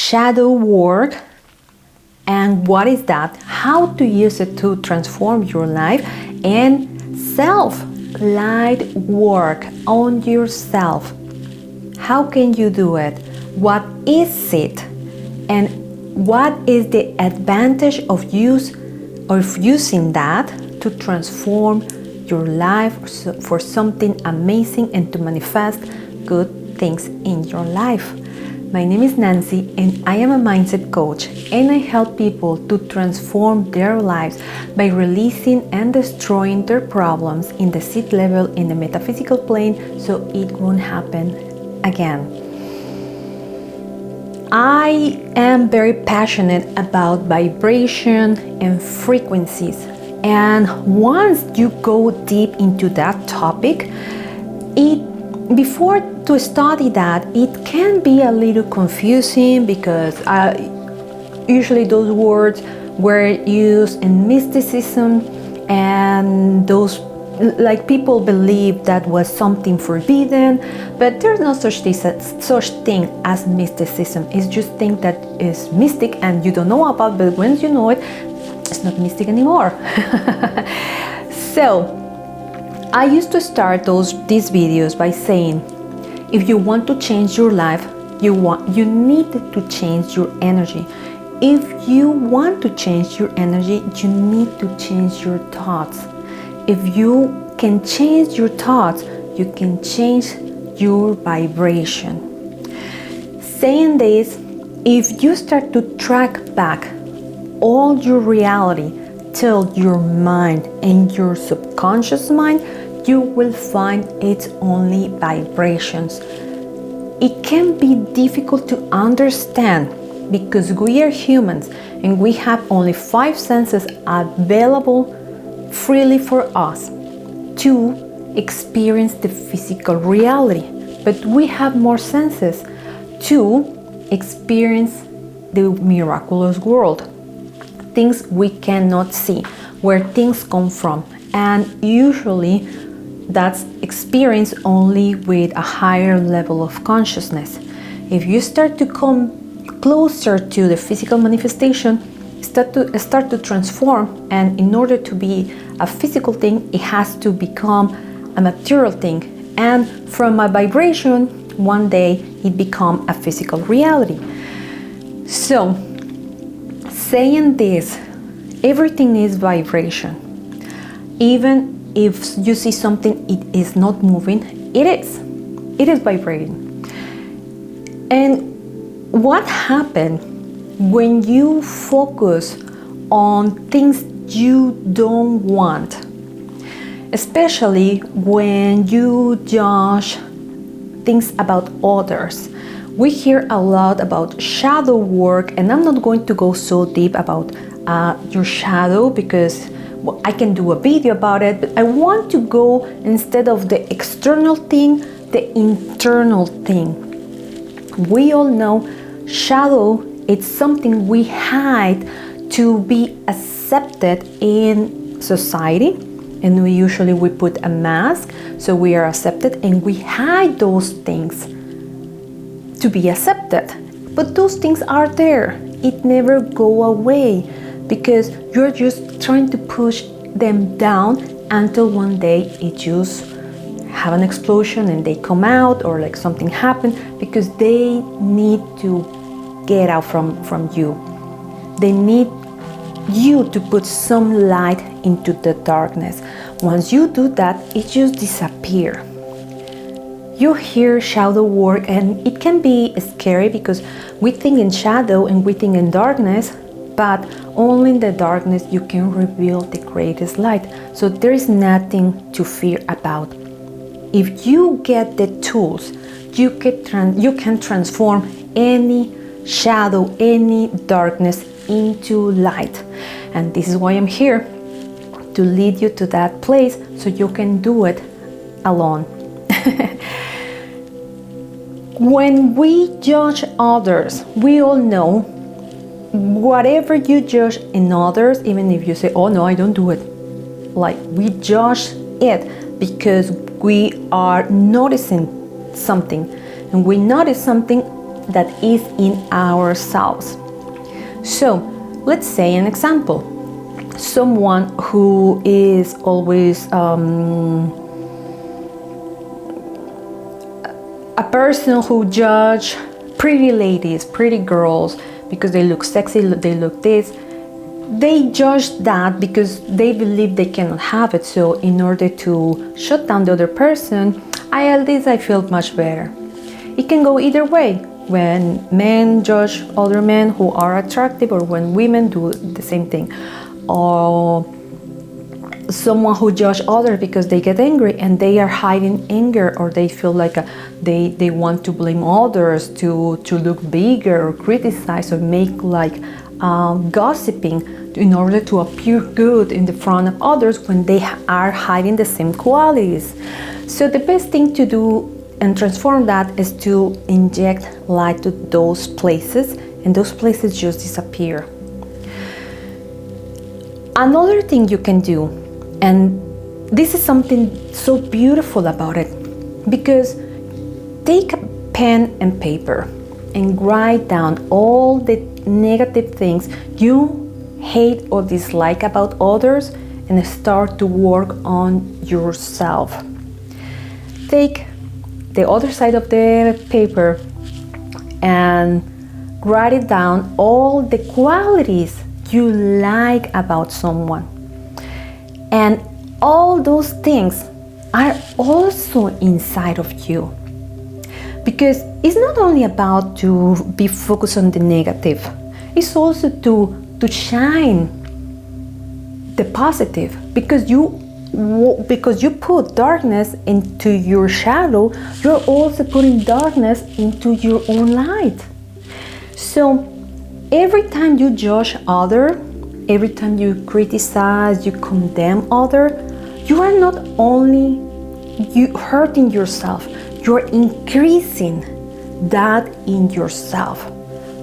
shadow work and what is that, how to use it to transform your life, and self-light work on yourself. How can you do it? What is it? And what is the advantage of using that to transform your life for something amazing and to manifest good things in your life? My name is Nancy and I am a mindset coach, and I help people to transform their lives by releasing and destroying their problems in the seed level, in the metaphysical plane, so it won't happen again. I am very passionate about vibration and frequencies, and once you go deep into that topic, before to study that, it can be a little confusing because usually those words were used in mysticism, and those people believe that was something forbidden, but there's no such thing as mysticism. It's just thing that is mystic and you don't know about, but once you know it, it's not mystic anymore. So I used to start these videos by saying, if you want to change your life, you need to change your energy. If you want to change your energy, you need to change your thoughts. If you can change your thoughts, you can change your vibration. Saying this, if you start to track back all your reality till your mind and your subconscious mind, you will find it's only vibrations. It can be difficult to understand because we are humans and we have only 5 senses available freely for us to experience the physical reality, but we have more senses to experience the miraculous world, things we cannot see, where things come from, and usually that's experienced only with a higher level of consciousness. If you start to come closer to the physical manifestation, start to transform, and in order to be a physical thing, it has to become a material thing, and from a vibration, one day it become a physical reality. So, saying this, everything is vibration. Even if you see something, it is not moving, it is vibrating. And what happens when you focus on things you don't want, especially when you judge things about others? We hear a lot about shadow work, and I'm not going to go so deep about your shadow because I can do a video about it, but I want to go, instead of the external thing, the internal thing. We all know shadow, it's something we hide to be accepted in society, and we put a mask so we are accepted, and we hide those things to be accepted. But those things are there. It never go away because you're just trying to push them down until one day it just have an explosion and they come out, or like something happened, because they need to get out from you. They need you to put some light into the darkness. Once you do that, it just disappears. You hear shadow work, and it can be scary because we think in shadow and we think in darkness, but only in the darkness you can reveal the greatest light. So there is nothing to fear about. If you get the tools, you can transform any shadow, any darkness into light. And this is why I'm here, to lead you to that place so you can do it alone. When we judge others, we all know whatever you judge in others, even if you say, oh no, I don't do it, like we judge it because we are noticing something, and we notice something that is in ourselves. So let's say an example. Someone who is always a person who judge pretty ladies, pretty girls, because they look sexy, they look this. They judge that because they believe they cannot have it. So in order to shut down the other person, at least I feel much better. It can go either way. When men judge other men who are attractive, or when women do the same thing. Or someone who judge others because they get angry and they are hiding anger, or they feel like they want to blame others to look bigger, or criticize, or make like gossiping in order to appear good in the front of others when they are hiding the same qualities. So the best thing to do and transform that is to inject light to those places, and those places just disappear. Another thing you can do, and this is something so beautiful about it, because take a pen and paper and write down all the negative things you hate or dislike about others, and start to work on yourself. Take the other side of the paper and write it down, all the qualities you like about someone. And all those things are also inside of you. Because it's not only about to be focused on the negative, it's also to shine the positive, because you put darkness into your shadow, you're also putting darkness into your own light. So every time you judge other, every time you criticize, you condemn other, you are not only hurting yourself, you're increasing that in yourself.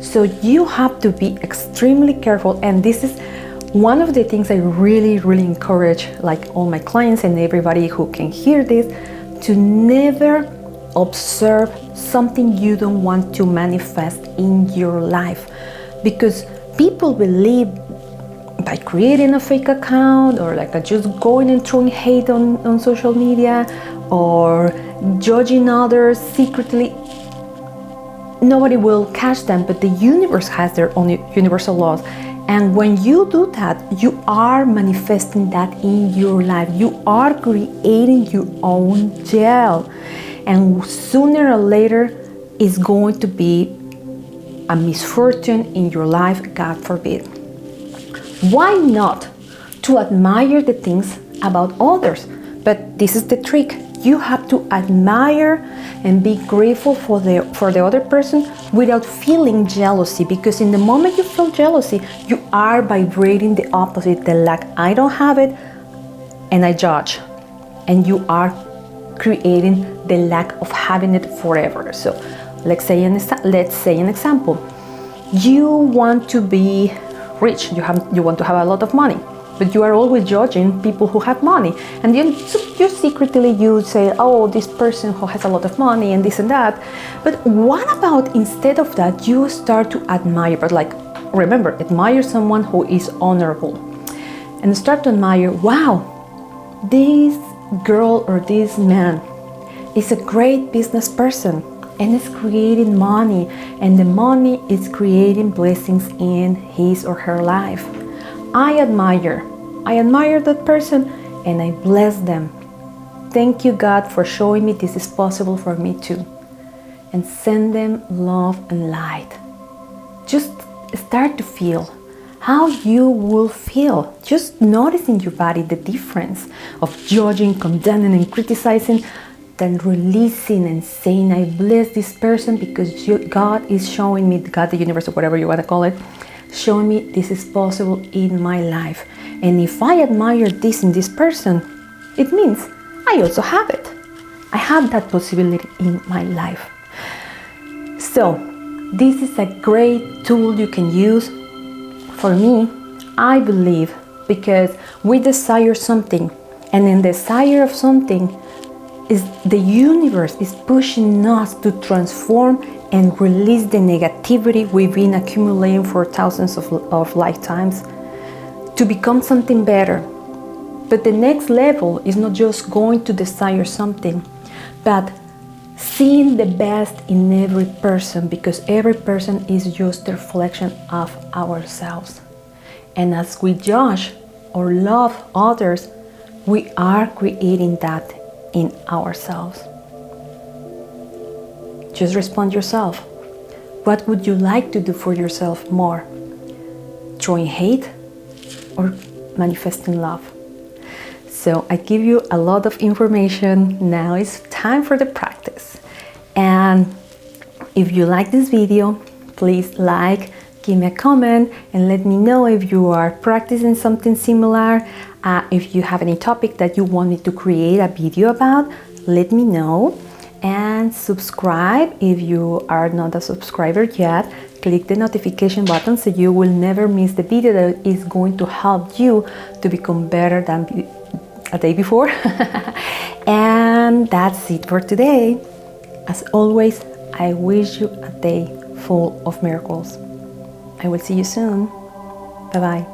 So you have to be extremely careful, and this is one of the things I really encourage, like all my clients and everybody who can hear this, to never observe something you don't want to manifest in your life. Because people believe by creating a fake account, or like just going and throwing hate on social media, or judging others secretly, nobody will catch them, but the universe has their own universal laws. And when you do that, you are manifesting that in your life. You are creating your own jail. And sooner or later, it's going to be a misfortune in your life, God forbid. Why not to admire the things about others? But this is the trick. You have to admire and be grateful for the other person without feeling jealousy, because in the moment you feel jealousy, you are vibrating the opposite, the lack. I don't have it and I judge, and you are creating the lack of having it forever. So let's say an example. You want to be rich, you want to have a lot of money, but you are always judging people who have money, and you secretly you say, oh, this person who has a lot of money and this and that. But what about instead of that, you start to admire, but like, remember, admire someone who is honorable, and start to admire, wow, this girl or this man is a great business person and is creating money, and the money is creating blessings in his or her life. I admire that person and I bless them. Thank you, God, for showing me this is possible for me too. And send them love and light. Just start to feel how you will feel. Just noticing your body, the difference of judging, condemning, and criticizing, then releasing and saying, I bless this person because God is showing me, God, the universe, or whatever you want to call it, showing me this is possible in my life. And if I admire this in this person, it means I also have it. I have that possibility in my life. So this is a great tool you can use. For me, I believe, because we desire something, and in desire of something, is the universe is pushing us to transform and release the negativity we've been accumulating for thousands of lifetimes to become something better. But the next level is not just going to desire something, but seeing the best in every person, because every person is just a reflection of ourselves. And as we judge or love others, we are creating that in ourselves. Just respond yourself. What would you like to do for yourself more? Throwing hate or manifesting love? So I give you a lot of information. Now it's time for the practice. And if you like this video, please like, give me a comment, and let me know if you are practicing something similar. If you have any topic that you want me to create a video about, let me know. And subscribe if you are not a subscriber yet. Click the notification button so you will never miss the video that is going to help you to become better than a day before. And that's it for today. As always, I wish you a day full of miracles. I will see you soon. Bye-bye.